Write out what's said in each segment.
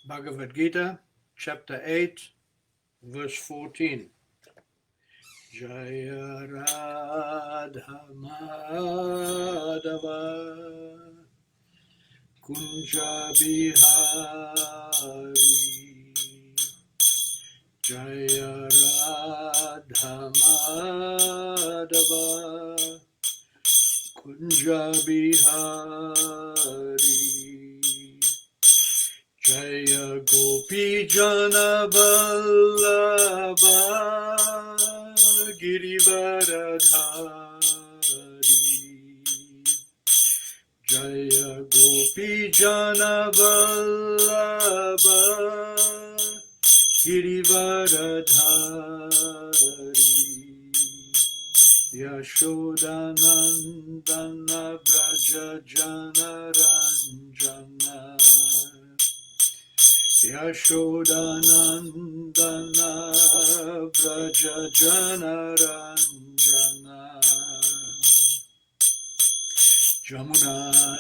Bhagavad Gita, chapter 8, verse 14. Jaya Radha Madhava Kunja Bihari Jaya Radha Madhava Kunja Bihari Jaya Gopi Jana Vallabha Girivaradhari Jaya Gopi Jana Vallabha Girivaradhari Yashodanandana Braja Jana Ranjana Yashodanandana Braja Jana Ranjana Jamuna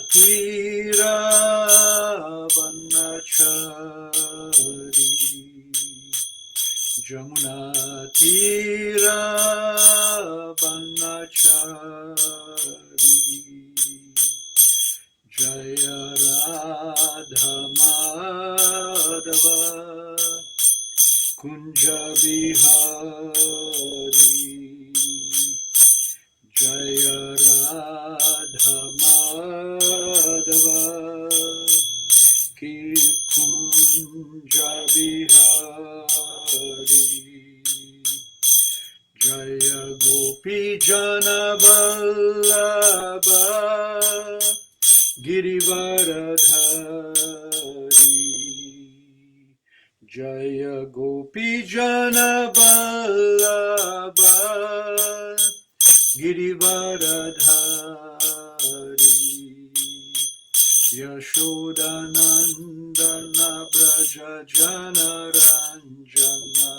Tira Vanachari Jamuna Tira Vanachari Jaya Radha Madhava Kunja Bihari Jaya Radha Madhava Kunja Bihari Jaya Gopi Jana Vallabha Girivaradhari Jaya Gopi Jana Vallabha Girivaradhari Yashodanandana Braja Jana Ranjana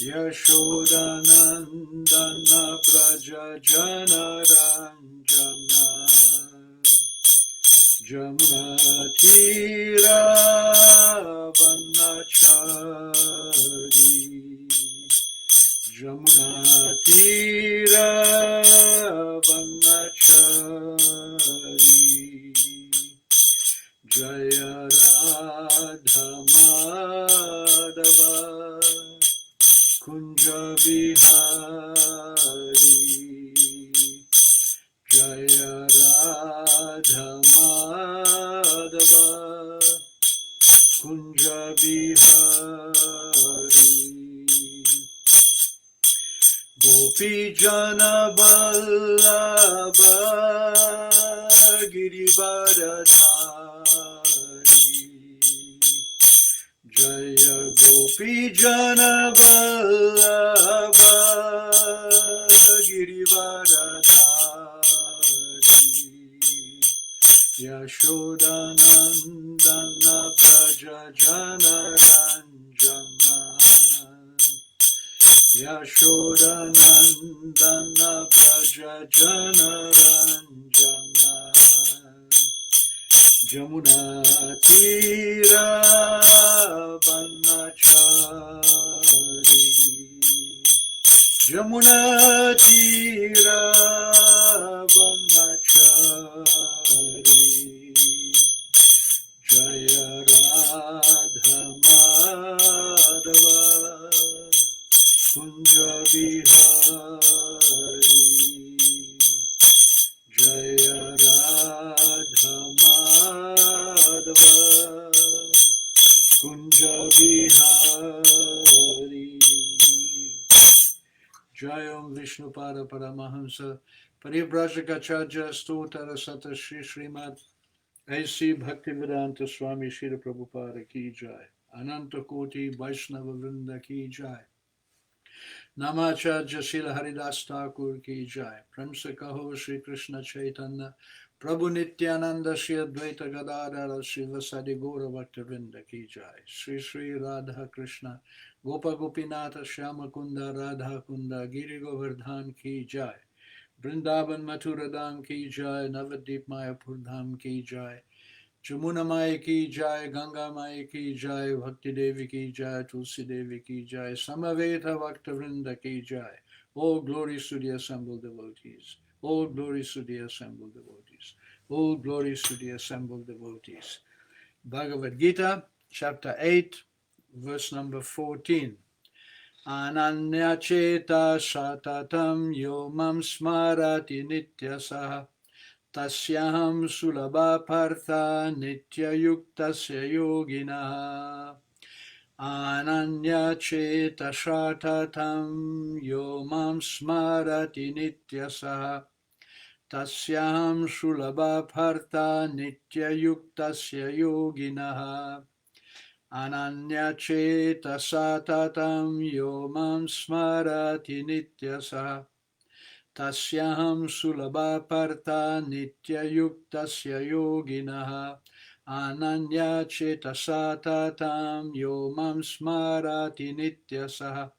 Yashodanandana Braja Jana Ranjana Jamuna Tira Vanachari Jamuna Tira Vanachari Jaya Radha Madhava Kunja Bihari Jaya Radha Madhava Kunja Bihari Gopi Jana Vallabha Girivaradhari Jaya Gopi Jana Vallabha Girivaradhari Yashodanandana Braja Jana Ranjana Yashodanandana Braja Jana Ranjana Jamuna Tira Vanachari Jamuna Tira Vanachari Jaya Radha Madhava Kunja Bihari Jaya Radha Madhava Kunja Bihari Jayam Vishnupada Paramahamsa Parivrajagacharya Stotara Sata Shri Srimad A.C. Bhaktivedanta Swami Srila Prabhupada Ki Jai Ananta Koti Vaishnava Vrinda Ki Jai Namacharya Srila Haridas Thakur Ki Jai Premsa Kaho Shri Krishna Chaitanya Prabhu Nityananda Shri Advaita Gadadara Shri Vasadi Gaura Bhaktivinoda Ki Jai Shri Shri Radha Krishna Gopa Gopinatha Shyama Kunda Radha Kunda Giri Govardhan Ki Jai Vrindavan Mathura Dham Ki Jai Navadip Mayapur Dham Ki Jai Jamuna Mai ki jai, Ganga Mai ki jai, Bhakti Devi ki jai, Tulsi Devi ki jai, Samaveta Bhaktavrinda ki jai. All glories to the assembled devotees. All glories to the assembled devotees. All glories to the assembled devotees. Bhagavad Gita, chapter 8, verse number 14. Ananya cheta shatatam yomam smarati nityasaha tasyaham sulabha partha nityayuktasya yoginaha. Ananya cheta shatatam yomam smarati nityasaha tasyaham sulabha partha nityayuktasya yoginaha. Ananya cheta satatam yomam smarati nityasa tasyaham sulabha partha nityayuktasya yoginaha. Ananya cheta satatam yomam smarati nityasa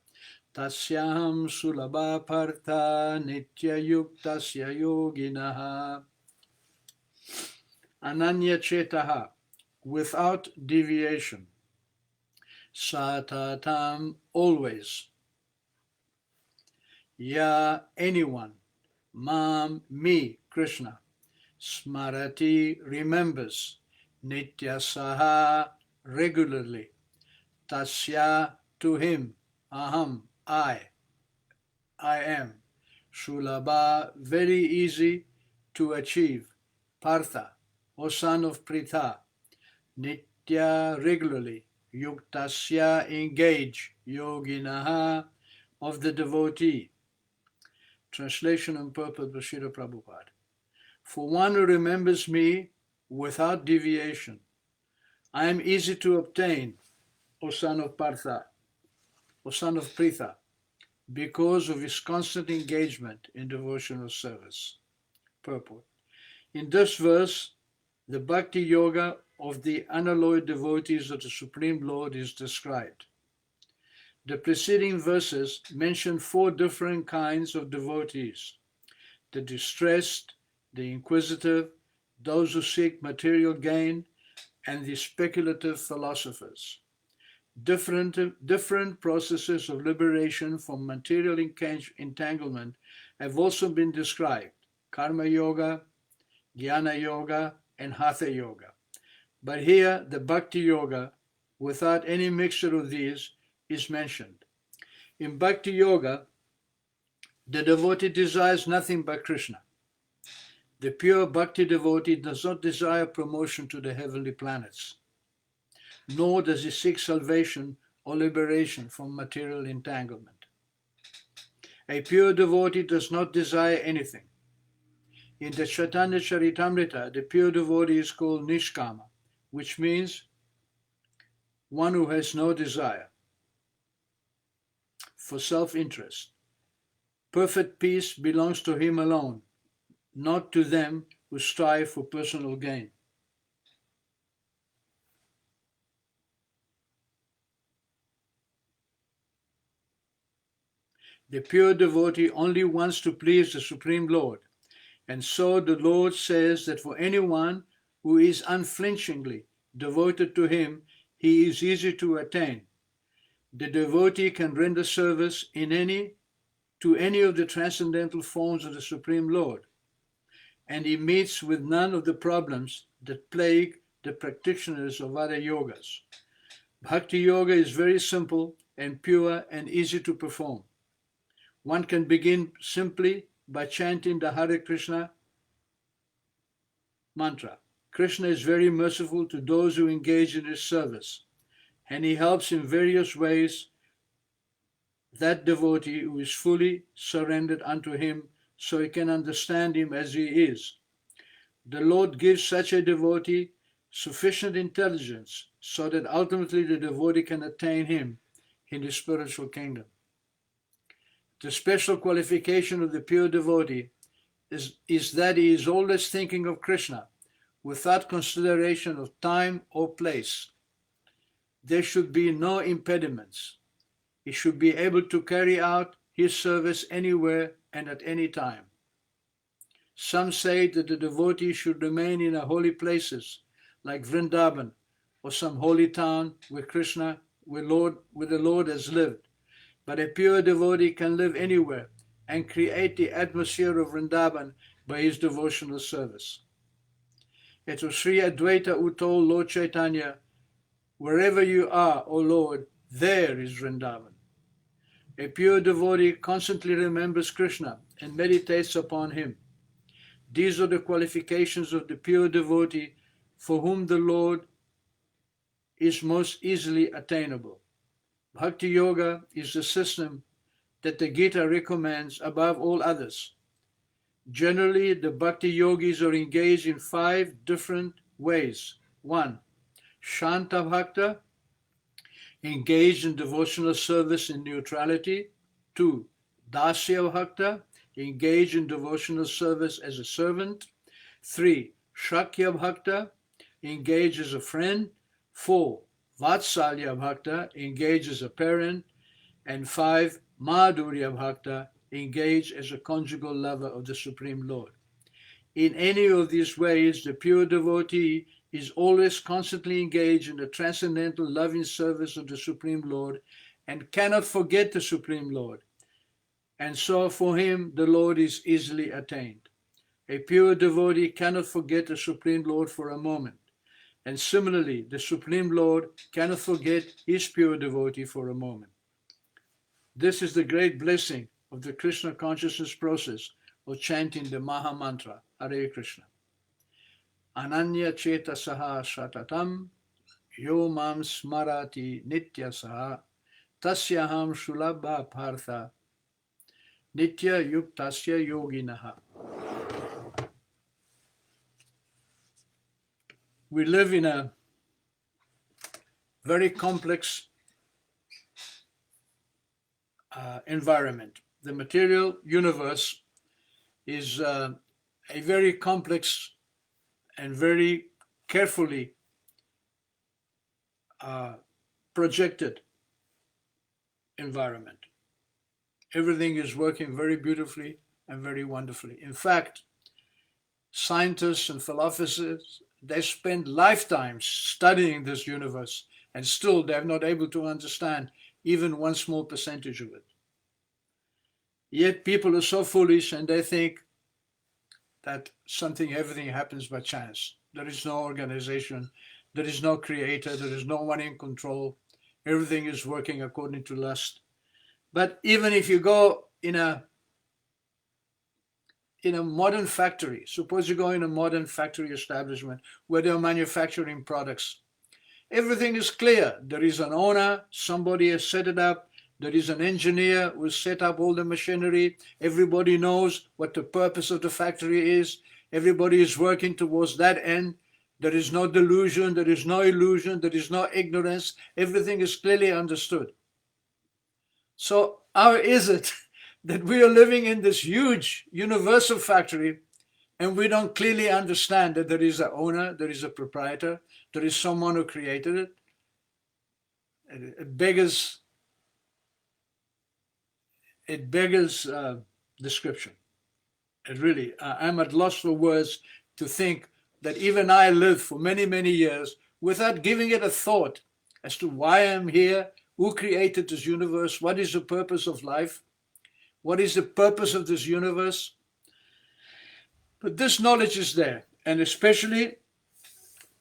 tasyaham sulabha partha nityayuktasya yoginaha. Ananya chetaha, without deviation. Satatam, always. Ya, anyone. Mam, me, Krishna. Smarati, remembers. Nityasaha, regularly. Tasya, to him. Aham, I am. Shulabha, very easy to achieve. Partha, O son of Pritha. Nitya, regularly. Yuktasya, engage. Yoginaha, of the devotee. Translation and purport by Srila Prabhupada. For one who remembers me without deviation, I am easy to obtain, O son of Partha, O son of Pritha, because of his constant engagement in devotional service. Purport. In this verse, the bhakti yoga of the unalloyed devotees of the Supreme Lord is described. The preceding verses mention 4 different kinds of devotees: the distressed, the inquisitive, those who seek material gain, and the speculative philosophers. Different processes of liberation from material entanglement have also been described: karma yoga, jnana yoga, and hatha yoga. But here, the bhakti yoga, without any mixture of these, is mentioned. In bhakti yoga, the devotee desires nothing but Krishna. The pure bhakti devotee does not desire promotion to the heavenly planets, nor does he seek salvation or liberation from material entanglement. A pure devotee does not desire anything. In the Chaitanya Charitamrita, the pure devotee is called Nishkama, which means one who has no desire for self-interest. Perfect peace belongs to him alone, not to them who strive for personal gain. The pure devotee only wants to please the Supreme Lord, and so the Lord says that for anyone who is unflinchingly devoted to him, he is easy to attain. The devotee can render service to any of the transcendental forms of the Supreme Lord, and he meets with none of the problems that plague the practitioners of other yogas. Bhakti yoga is very simple and pure and easy to perform. One can begin simply by chanting the Hare Krishna mantra. Krishna is very merciful to those who engage in his service, and he helps in various ways that devotee who is fully surrendered unto him, so he can understand him as he is. The Lord gives such a devotee sufficient intelligence so that ultimately the devotee can attain him in the spiritual kingdom. The special qualification of the pure devotee is that he is always thinking of Krishna without consideration of time or place. There should be no impediments. He should be able to carry out his service anywhere and at any time. Some say that the devotee should remain in holy places like Vrindavan or some holy town where Krishna, where the Lord has lived. But a pure devotee can live anywhere and create the atmosphere of Vrindavan by his devotional service. It was Sri Advaita who told Lord Chaitanya, "Wherever you are, O Lord, there is Vrindavan." A pure devotee constantly remembers Krishna and meditates upon him. These are the qualifications of the pure devotee for whom the Lord is most easily attainable. Bhakti Yoga is the system that the Gita recommends above all others. Generally, the Bhakti yogis are engaged in 5 different ways. 1. Shanta Bhakta, engaged in devotional service in neutrality. 2. Dasya Bhakta, engaged in devotional service as a servant. 3. Shakya Bhakta, engaged as a friend. 4. Vatsalya Bhakta, engaged as a parent. And 5. Madhurya Bhakta, engaged as a conjugal lover of the Supreme Lord. In any of these ways, the pure devotee is always constantly engaged in the transcendental loving service of the Supreme Lord and cannot forget the Supreme Lord. And so for him, the Lord is easily attained. A pure devotee cannot forget the Supreme Lord for a moment. And similarly, the Supreme Lord cannot forget his pure devotee for a moment. This is the great blessing of the Krishna consciousness process of chanting the Maha Mantra, Hare Krishna. Ananya Chetasaha Shatatam, Yo Mam Smarati Nityasaha, Tasyaham Shulabha Partha, Nitya Yuktasya Yoginaha. We live in a very complex environment. The material universe is a very complex and very carefully projected environment. Everything is working very beautifully and very wonderfully. In fact, scientists and philosophers, they spend lifetimes studying this universe, and still they're not able to understand even one small percentage of it. Yet people are so foolish and they think that everything happens by chance. There is no organization, there is no creator, there is no one in control. Everything is working according to lust. But even if you go in a modern factory, suppose you go in a modern factory establishment where they're manufacturing products, everything is clear. There is an owner, somebody has set it up, there is an engineer who has set up all the machinery, everybody knows what the purpose of the factory is, everybody is working towards that end. There is no delusion, there is no illusion, there is no ignorance, everything is clearly understood. So how is it that we are living in this huge universal factory and we don't clearly understand that there is an owner, there is a proprietor, there is someone who created it? It beggars description. It really, I'm at loss for words to think that even I lived for many, many years without giving it a thought as to why I'm here, who created this universe, what is the purpose of life, what is the purpose of this universe. But this knowledge is there, and especially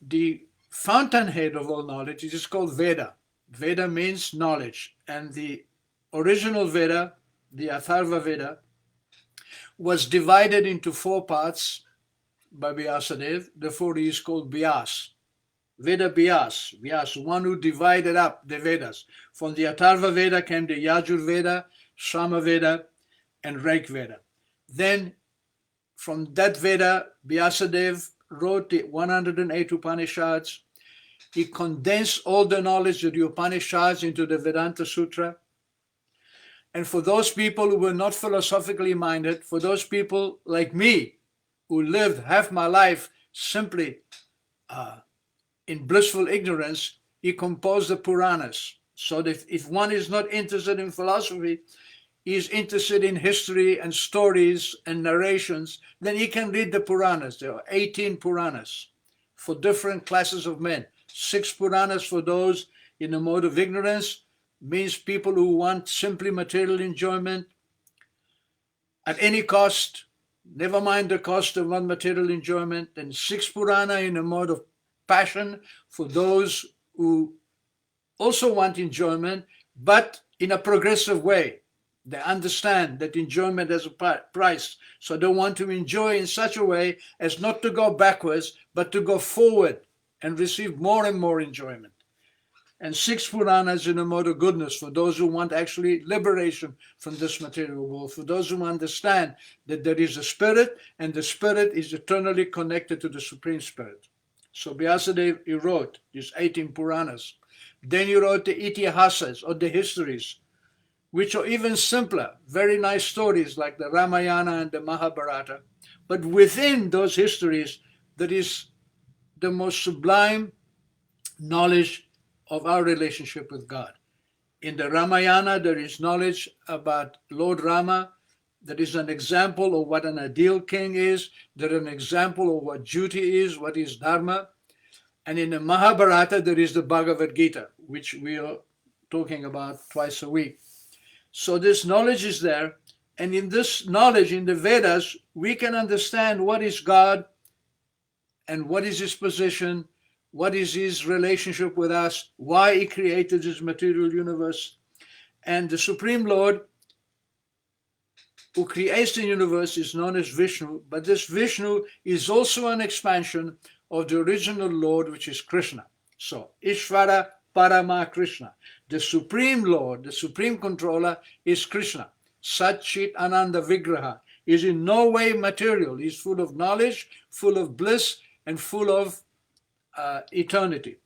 the fountainhead of all knowledge is called Veda. Veda means knowledge, and the original Veda, the Atharva Veda, was divided into 4 parts by Vyasadeva. Therefore he is called Vyas. Veda Vyas, one who divided up the Vedas. From the Atharva Veda came the Yajur Veda, Sama Veda, and Rig Veda. Then from that Veda, Vyasadeva wrote the 108 Upanishads. He condensed all the knowledge of the Upanishads into the Vedanta Sutra. And for those people who were not philosophically minded, for those people like me, who lived half my life simply in blissful ignorance, he composed the Puranas. So that if one is not interested in philosophy, he is interested in history and stories and narrations, then he can read the Puranas. There are 18 Puranas, for different classes of men. 6 Puranas for those in a mode of ignorance, means people who want simply material enjoyment at any cost, never mind the cost of one material enjoyment. And 6 Purana in a mode of passion for those who also want enjoyment, but in a progressive way. They understand that enjoyment has a price, so they want to enjoy in such a way as not to go backwards, but to go forward and receive more and more enjoyment. And 6 Puranas in a mode of goodness for those who want actually liberation from this material world, for those who understand that there is a spirit, and the spirit is eternally connected to the Supreme Spirit. So Vyasadeva, he wrote these 18 Puranas. Then he wrote the Itihasas, or the histories, which are even simpler, very nice stories like the Ramayana and the Mahabharata. But within those histories, there is the most sublime knowledge of our relationship with God. In the Ramayana, there is knowledge about Lord Rama. There is an example of what an ideal king is. There is an example of what duty is, what is dharma. And in the Mahabharata, there is the Bhagavad Gita, which we are talking about twice a week. So this knowledge is there. And in this knowledge, in the Vedas, we can understand what is God and what is his position, what is his relationship with us, why he created this material universe. And the Supreme Lord who creates the universe is known as Vishnu, but this Vishnu is also an expansion of the original Lord, which is Krishna. So Ishvara Parama Krishna, the Supreme Lord, the Supreme Controller is Krishna. Sat Chit Ananda Vigraha is in no way material. He's full of knowledge, full of bliss, and full of eternity.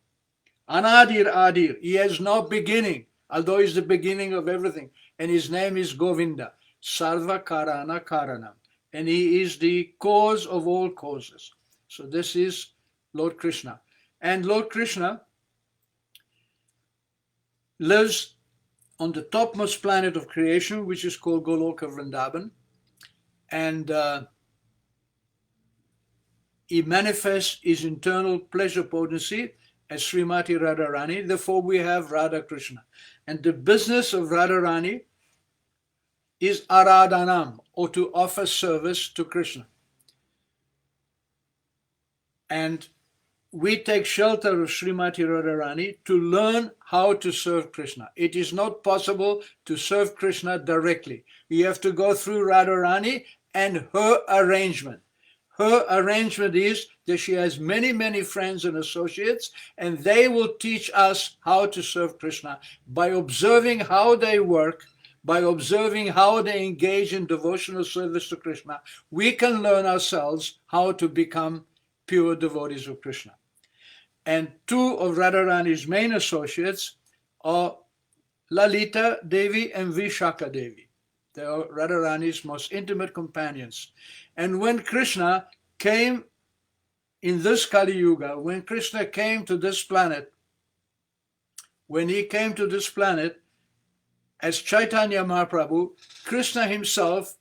Anadir Adir, he has no beginning, although he's the beginning of everything. And his name is Govinda, Sarva Karana Karanam. And he is the cause of all causes. So this is Lord Krishna. And Lord Krishna lives on the topmost planet of creation, which is called Goloka Vrindavan. And he manifests his internal pleasure potency as Srimati Radharani. Therefore, we have Radha Krishna. And the business of Radharani is Aradhanam, or to offer service to Krishna. And we take shelter of Srimati Radharani to learn how to serve Krishna. It is not possible to serve Krishna directly. You have to go through Radharani and her arrangement. Her arrangement is that she has many, many friends and associates, and they will teach us how to serve Krishna by observing how they work, by observing how they engage in devotional service to Krishna. We can learn ourselves how to become pure devotees of Krishna. And 2 of Radharani's main associates are Lalita Devi and Vishaka Devi. They are Radharani's most intimate companions. And when Krishna came in this Kali Yuga, when Krishna came to this planet, when he came to this planet as Chaitanya Mahaprabhu, Krishna himself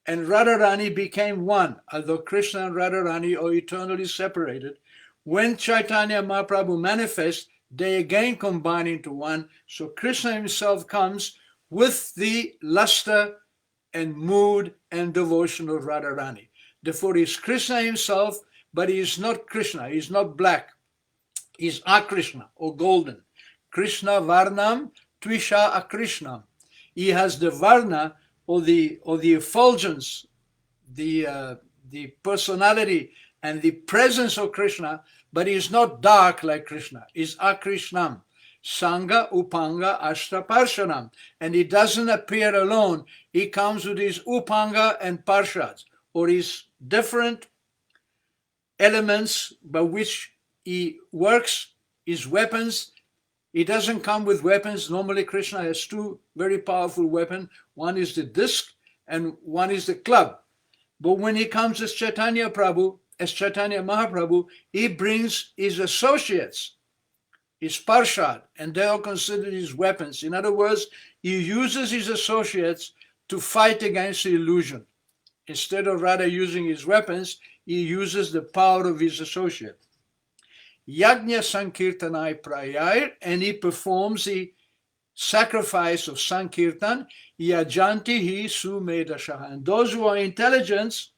and Radharani became one, although Krishna and Radharani are eternally separated. When Chaitanya Mahaprabhu manifests, they again combine into one. So Krishna himself comes with the luster and mood and devotion of Radharani. Therefore, he is Krishna himself, but he is not Krishna. He is not black. He is Akrishna, or golden. Krishna Varnam Tvisha Akrishnam. He has the Varna, or the effulgence, the personality and the presence of Krishna, but he is not dark like Krishna. He is Akrishnam. Sangha Upanga Ashta Parshanam. And he doesn't appear alone. He comes with his Upanga and Parshads, or his different elements by which he works, his weapons. He doesn't come with weapons. Normally Krishna has 2 very powerful weapons. One is the disc and one is the club. But when he comes as Chaitanya Mahaprabhu, he brings his associates, his parshad, and they are considered his weapons. In other words, he uses his associates to fight against the illusion. Instead of rather using his weapons, he uses the power of his associate. Yajna Sankirtanai Prayar, and he performs the sacrifice of Sankirtan, Yajanti hi Sumedashaha. And those who are intelligent,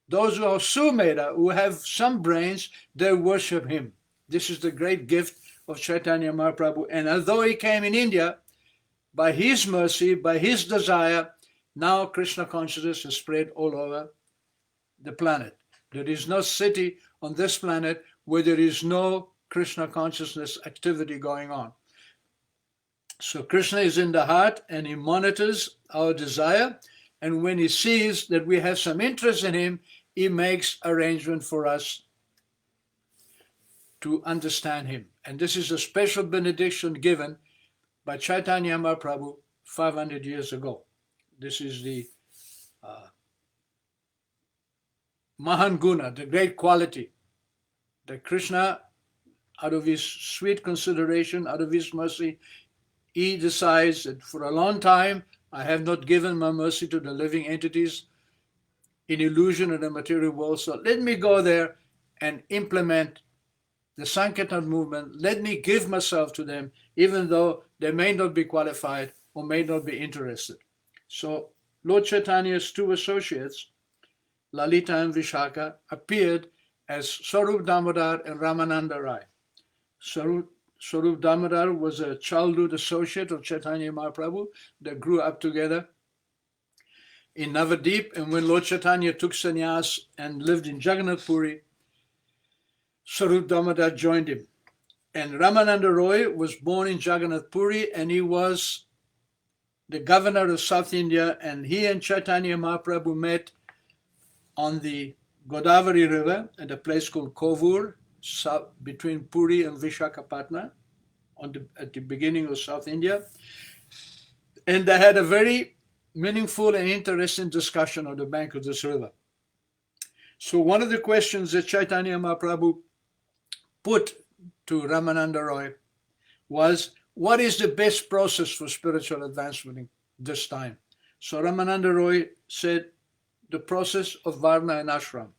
those who are Sumeda, who have some brains, they worship him. This is the great gift of Chaitanya Mahaprabhu. And although he came in India, by his mercy, by his desire, now Krishna consciousness is spread all over the planet. There is no city on this planet where there is no Krishna consciousness activity going on. So Krishna is in the heart and he monitors our desire. And when he sees that we have some interest in him, he makes arrangement for us to understand him. And this is a special benediction given by Chaitanya Mahaprabhu 500 years ago. This is the Mahan Guna, the great quality that Krishna, out of his sweet consideration, out of his mercy, he decides that for a long time I have not given my mercy to the living entities in illusion in the material world. So let me go there and implement the Sankirtan movement. Let me give myself to them, even though they may not be qualified or may not be interested. So Lord Chaitanya's two associates, Lalita and Vishaka, appeared as Swarup Damodar and Ramananda Rai. Swarup Damodar was a childhood associate of Chaitanya Mahaprabhu. They grew up together in Navadip, and when Lord Chaitanya took sannyas and lived in Jagannath Puri, Swarup Damodar joined him. And Ramananda Roy was born in Jagannath Puri, and he was the governor of South India, and he and Chaitanya Mahaprabhu met on the Godavari River at a place called Kovur, between Puri and Vishakhapatnam, at the beginning of South India. And they had a very meaningful and interesting discussion on the bank of this river. So one of the questions that Chaitanya Mahaprabhu put to Ramananda Roy was, what is the best process for spiritual advancement in this time? So Ramananda Roy said, the process of Varna and Ashram.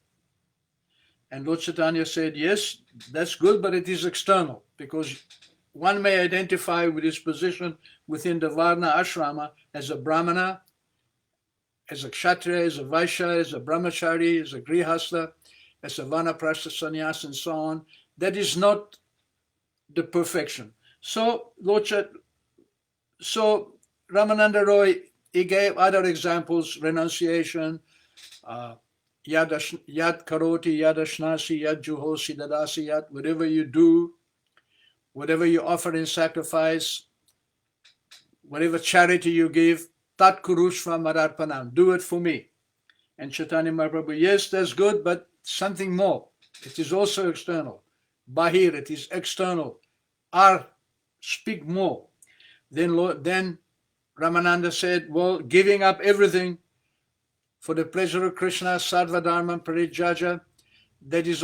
And Lord Chaitanya said, yes, that's good, but it is external, because one may identify with his position within the Varna Ashrama as a Brahmana, as a Kshatriya, as a Vaishya, as a Brahmachari, as a Grihastha, as a Vanaprastha sannyas, and so on. That is not the perfection. So Ramananda Roy, he gave other examples, renunciation, yad karoti, yad ashnasi, yad juhosi, dadasi, yad, whatever you do, whatever you offer in sacrifice, whatever charity you give, tat kurushva madarpanam, do it for me. And Chaitanya Mahaprabhu, yes, that's good, but something more. It is also external. Bahir, it is external. Speak more. Then Ramananda said, well, giving up everything for the pleasure of Krishna, Sarva Dharma, Parijjaja, that is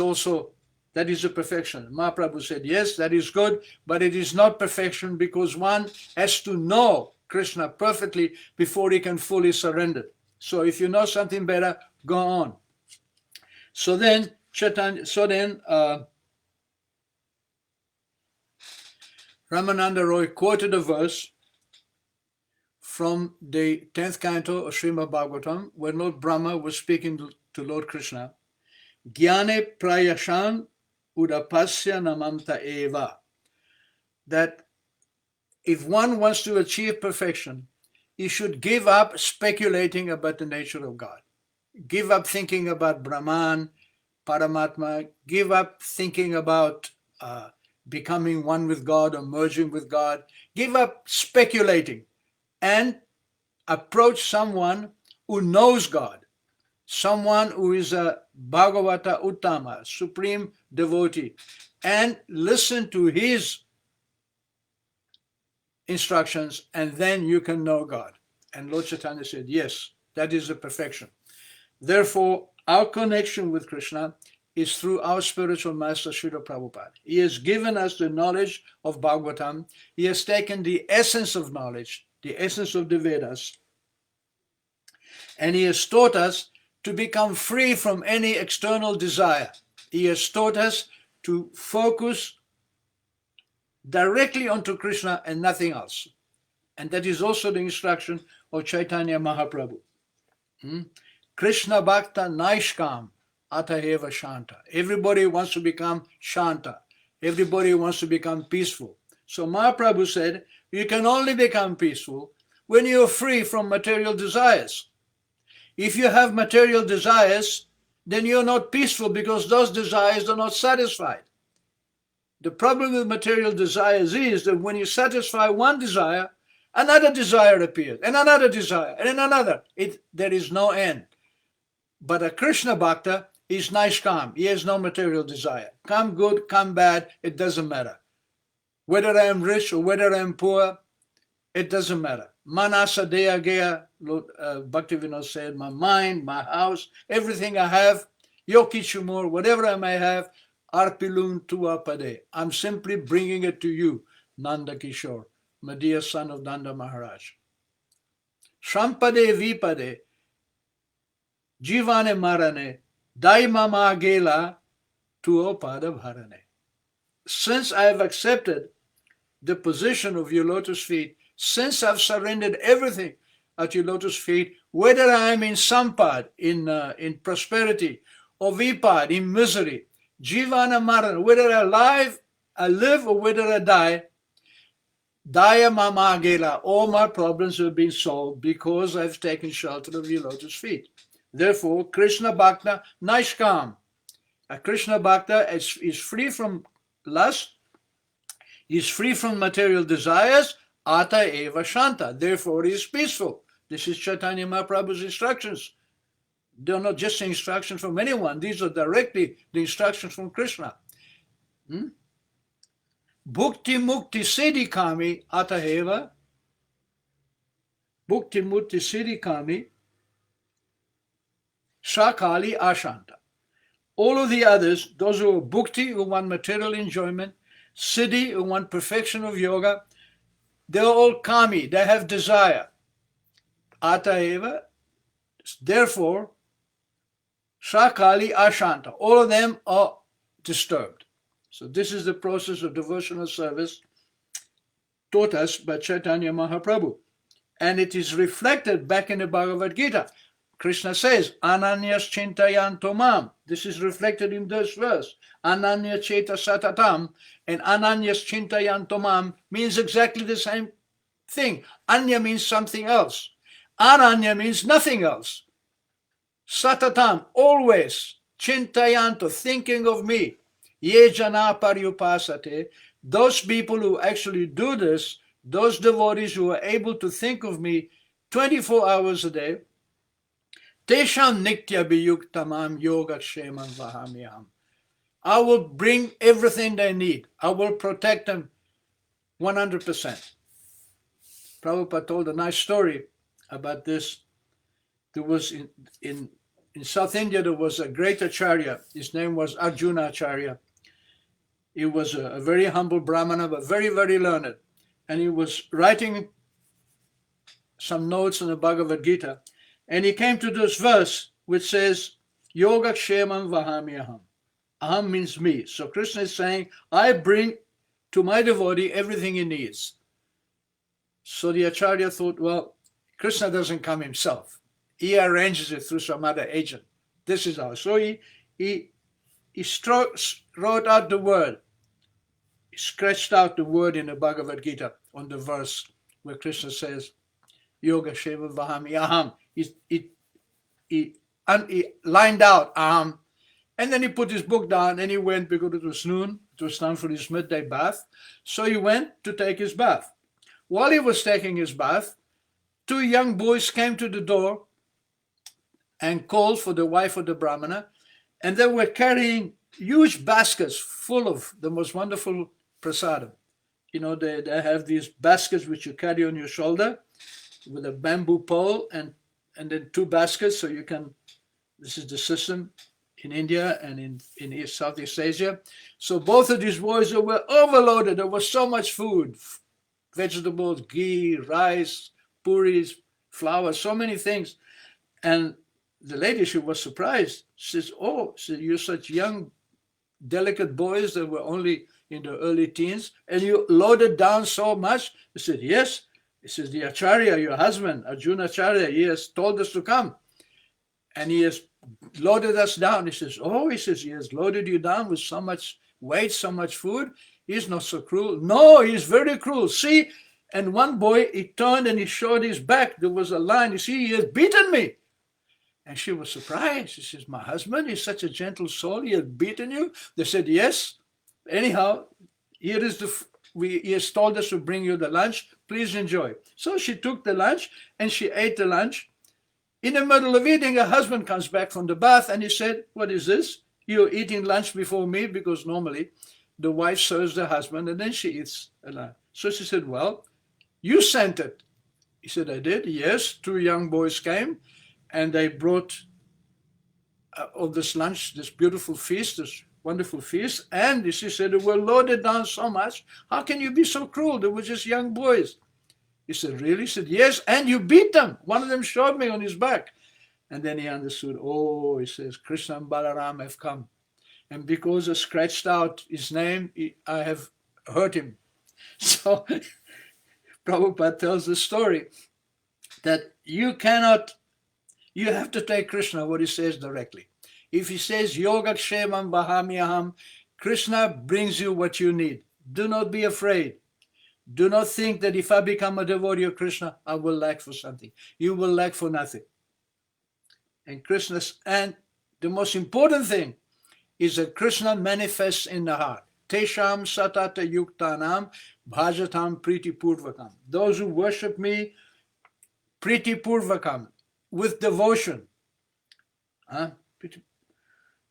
a perfection. Mahaprabhu said, yes, that is good, but it is not perfection, because one has to know Krishna perfectly before he can fully surrender. So if you know something better, go on. So then Ramananda Roy quoted a verse from the 10th canto of Srimad Bhagavatam, when Lord Brahma was speaking to Lord Krishna. Jnane prayashan udapasya namamta eva. That if one wants to achieve perfection, he should give up speculating about the nature of God. Give up thinking about Brahman, Paramatma. Give up thinking about becoming one with God or merging with God. Give up speculating and approach someone who knows God, someone who is a Bhagavata Uttama, supreme devotee, and listen to his instructions, and then you can know God. And Lord Chaitanya said, yes, that is a perfection. Therefore, our connection with Krishna is through our spiritual master, Srila Prabhupada. He has given us the knowledge of Bhagavatam. He has taken the essence of knowledge, the essence of the Vedas, and he has taught us to become free from any external desire. He has taught us to focus directly onto Krishna and nothing else. And that is also the instruction of Chaitanya Mahaprabhu. Krishna Bhakta Naishkam Ataheva Shanta. Everybody wants to become Shanta. Everybody wants to become peaceful. So Mahaprabhu said, you can only become peaceful when you're free from material desires. If you have material desires, then you're not peaceful because those desires are not satisfied. The problem with material desires is that when you satisfy one desire, another desire appears, and another desire, and another. There is no end. But a Krishna Bhakta is Naishkam. He has no material desire. Come good, come bad, it doesn't matter. Whether I am rich or whether I am poor, it doesn't matter. Manasa Deya Geya, Bhaktivinoda said, my mind, my house, everything I have, Yokichumur, whatever I may have, Arpilun Tua Pade. I'm simply bringing it to you, Nanda Kishore, my dear son of Nanda Maharaj. Shampade Vipade, Jivane Marane, Daimama Gela, Tuo Pada Bharane. Since I have accepted the position of your lotus feet, since I've surrendered everything at your lotus feet, whether I am in sampad, in prosperity, or vipad, in misery, jivana marana, whether I live or whether I die, daya mama gela, all my problems have been solved because I've taken shelter of your lotus feet. Therefore, Krishna Bhakta Naishkam. A Krishna Bhakta is free from lust, is free from material desires, Ata Eva Shanta. Therefore, he is peaceful. This is Chaitanya Mahaprabhu's instructions. They are not just instructions from anyone. These are directly the instructions from Krishna. Bhukti Mukti Siddhi Kami Ata Eva. Bhukti Mukti Siddhi Kami Sakali Ashanta. All of the others, those who are bhukti, who want material enjoyment, siddhi, who want perfection of yoga, they're all kami, they have desire. Ataeva, therefore, sakali ashanta, all of them are disturbed. So this is the process of devotional service taught us by Chaitanya Mahaprabhu. And it is reflected back in the Bhagavad Gita. Krishna says, Ananyas Chintayanto Mam. This is reflected in this verse. Ananya Cheta Satatam and Ananyas Chintayanto Mam means exactly the same thing. Anya means something else. Ananya means nothing else. Satatam, always. Chintayanto, thinking of me. Ye jana paryupasate. Those people who actually do this, those devotees who are able to think of me 24 hours a day, Tesham Nitya Biyuktamam Yoga Ksheman Vahamyam. I will bring everything they need. I will protect them 100%. Prabhupada told a nice story about this. There was in South India, there was a great acharya. His name was Arjuna Acharya. He was a very humble Brahmana, but very, very learned. And he was writing some notes on the Bhagavad Gita. And he came to this verse which says, Yoga Ksheman Vahamyaham. Aham means me. So Krishna is saying, I bring to my devotee everything he needs. So the Acharya thought, well, Krishna doesn't come himself. He arranges it through some other agent. This is how. So he wrote out the word. He scratched out the word in the Bhagavad Gita on the verse where Krishna says, Yoga Ksheman Vahamyaham. He lined out Aham. And then he put his book down and he went because it was noon. It was time for his midday bath. So he went to take his bath. While he was taking his bath, two young boys came to the door and called for the wife of the Brahmana. And they were carrying huge baskets full of the most wonderful prasadam. You know, they have these baskets which you carry on your shoulder with a bamboo pole and then two baskets. So you can, this is the system in India and in Southeast Asia. So both of these boys were overloaded. There was so much food, vegetables, ghee, rice, puris, flour, so many things. And the lady, she was surprised. She says, oh, so you're such young delicate boys that were only in the early teens, and you loaded down so much? He said, yes. He says, the Acharya, your husband, Arjuna Acharya, he has told us to come. And he has loaded us down. He says, oh, he says, he has loaded you down with so much weight, so much food. He's not so cruel. No, he's very cruel. See, and one boy, he turned and he showed his back. There was a line. You see, he has beaten me. And she was surprised. She says, my husband is such a gentle soul. He has beaten you? They said, yes. Anyhow, here is he has told us to bring you the lunch. Please enjoy. So she took the lunch and she ate the lunch. In the middle of eating, her husband comes back from the bath and he said, what is this? You're eating lunch before me, because normally the wife serves the husband and then she eats a lunch. So she said, well, you sent it. He said, I did. Yes, 2 young boys came and they brought of this lunch, this beautiful feast, this wonderful feast. And she said, they were loaded down so much. How can you be so cruel? They were just young boys. He said, really? He said, yes, and you beat them. One of them showed me on his back. And then he understood, oh, he says, Krishna and Balaram have come. And because I scratched out his name, I have hurt him. So Prabhupada tells the story that you have to take Krishna what he says directly. If he says, Yoga Kshemam Bahamyaham, Krishna brings you what you need. Do not be afraid. Do not think that if I become a devotee of Krishna, I will lack for something. You will lack for nothing. And the most important thing is that Krishna manifests in the heart. Tesham satata yuktanam bhajatam priti purvakam. Those who worship me, priti purvakam, with devotion.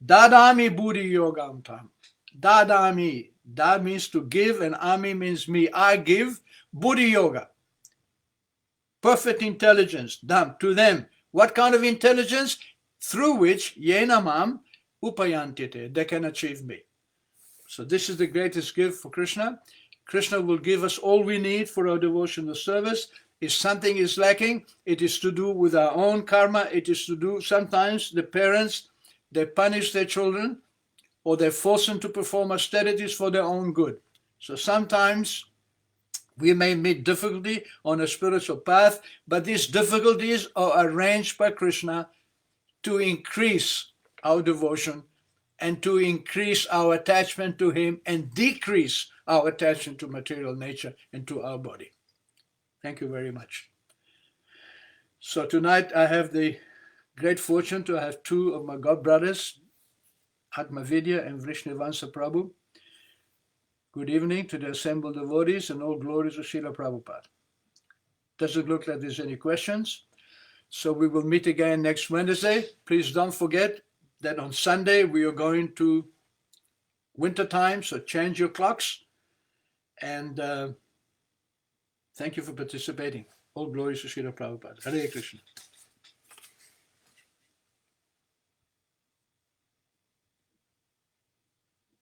Dadami buddhi yogam tam. Dadami. That means to give, and ami means me. I give buddhi yoga. Perfect intelligence, to them. What kind of intelligence? Through which yenamam upayantite, they can achieve me. So this is the greatest gift for Krishna. Krishna will give us all we need for our devotional service. If something is lacking, it is to do with our own karma. It is to do, sometimes the parents, they punish their children, or they force them to perform austerities for their own good. So sometimes we may meet difficulty on a spiritual path, but these difficulties are arranged by Krishna to increase our devotion and to increase our attachment to him and decrease our attachment to material nature and to our body. Thank you very much. So tonight I have the great fortune to have 2 of my god brothers, Atmavidya and Vrishnivansa Prabhu. Good evening to the assembled devotees and all glories of Srila Prabhupada. Doesn't look like there's any questions. So we will meet again next Wednesday. Please don't forget that on Sunday we are going to winter time, so change your clocks. And thank you for participating. All glories to Srila Prabhupada. Hare Krishna.